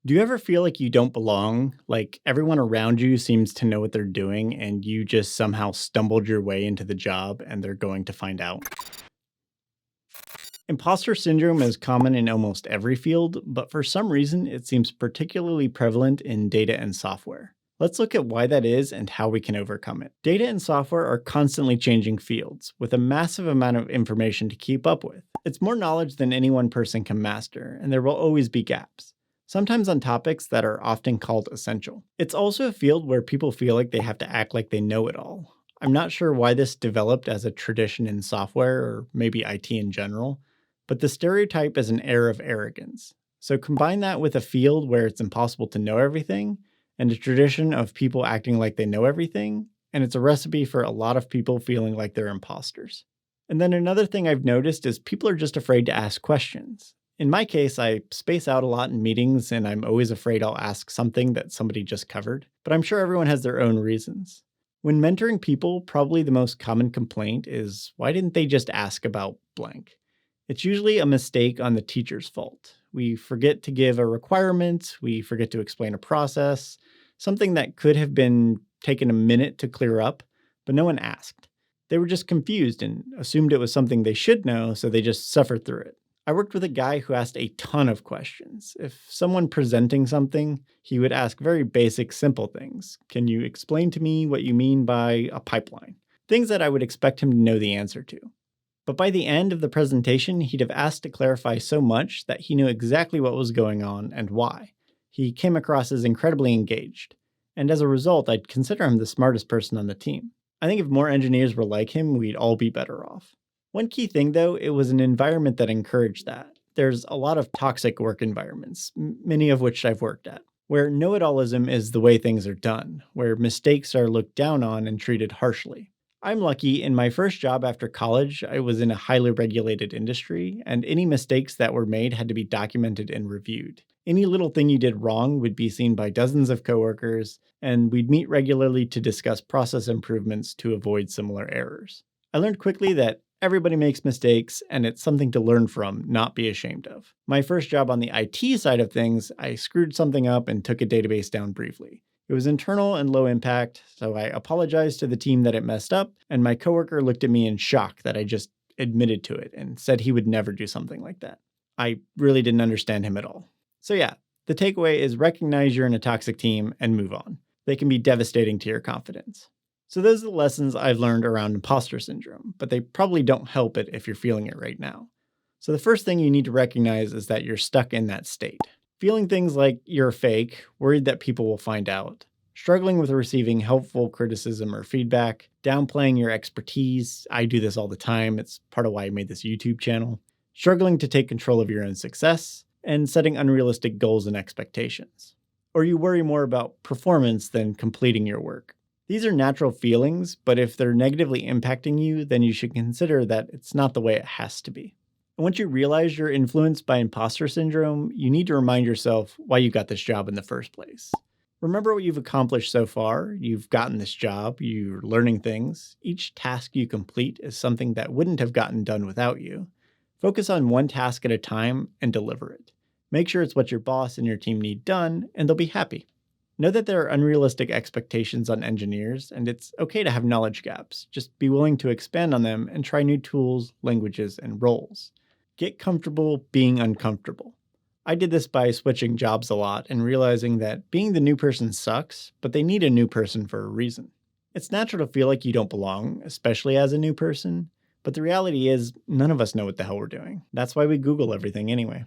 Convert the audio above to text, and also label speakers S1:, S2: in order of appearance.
S1: Do you ever feel like you don't belong? Like everyone around you seems to know what they're doing and you just somehow stumbled your way into the job and they're going to find out? Imposter syndrome is common in almost every field, but for some reason it seems particularly prevalent in data and software. Let's look at why that is and how we can overcome it. Data and software are constantly changing fields with a massive amount of information to keep up with. It's more knowledge than any one person can master, and there will always be gaps, sometimes on topics that are often called essential. It's also a field where people feel like they have to act like they know it all. I'm not sure why this developed as a tradition in software or maybe IT in general, but the stereotype is an air of arrogance. So combine that with a field where it's impossible to know everything, and a tradition of people acting like they know everything, and it's a recipe for a lot of people feeling like they're imposters. And then another thing I've noticed is people are just afraid to ask questions. In my case, I space out a lot in meetings and I'm always afraid I'll ask something that somebody just covered, but I'm sure everyone has their own reasons. When mentoring people, probably the most common complaint is, why didn't they just ask about blank? It's usually a mistake on the teacher's fault. We forget to give a requirement, we forget to explain a process, something that could have been taken a minute to clear up, but no one asked. They were just confused and assumed it was something they should know, so they just suffered through it. I worked with a guy who asked a ton of questions. If someone presenting something, he would ask very basic, simple things. Can you explain to me what you mean by a pipeline? Things that I would expect him to know the answer to. But by the end of the presentation, he'd have asked to clarify so much that he knew exactly what was going on and why. He came across as incredibly engaged. And as a result, I'd consider him the smartest person on the team. I think if more engineers were like him, we'd all be better off. One key thing, though, it was an environment that encouraged that. There's a lot of toxic work environments, many of which I've worked at, where know-it-allism is the way things are done, where mistakes are looked down on and treated harshly. I'm lucky. In my first job after college, I was in a highly regulated industry, and any mistakes that were made had to be documented and reviewed. Any little thing you did wrong would be seen by dozens of coworkers, and we'd meet regularly to discuss process improvements to avoid similar errors. I learned quickly that everybody makes mistakes, and it's something to learn from, not be ashamed of. My first job on the IT side of things, I screwed something up and took a database down briefly. It was internal and low impact, so I apologized to the team that it messed up, and my coworker looked at me in shock that I just admitted to it and said he would never do something like that. I really didn't understand him at all. So yeah, the takeaway is recognize you're in a toxic team and move on. They can be devastating to your confidence. So those are the lessons I've learned around imposter syndrome, but they probably don't help it if you're feeling it right now. So the first thing you need to recognize is that you're stuck in that state. Feeling things like you're fake, worried that people will find out, struggling with receiving helpful criticism or feedback, downplaying your expertise. I do this all the time. It's part of why I made this YouTube channel. Struggling to take control of your own success, and setting unrealistic goals and expectations. Or you worry more about performance than completing your work. These are natural feelings, but if they're negatively impacting you, then you should consider that it's not the way it has to be. And once you realize you're influenced by imposter syndrome, you need to remind yourself why you got this job in the first place. Remember what you've accomplished so far. You've gotten this job, you're learning things. Each task you complete is something that wouldn't have gotten done without you. Focus on one task at a time and deliver it. Make sure it's what your boss and your team need done, and they'll be happy. Know that there are unrealistic expectations on engineers, and it's okay to have knowledge gaps. Just be willing to expand on them and try new tools, languages, and roles. Get comfortable being uncomfortable. I did this by switching jobs a lot and realizing that being the new person sucks, but they need a new person for a reason. It's natural to feel like you don't belong, especially as a new person, but the reality is none of us know what the hell we're doing. That's why we Google everything anyway.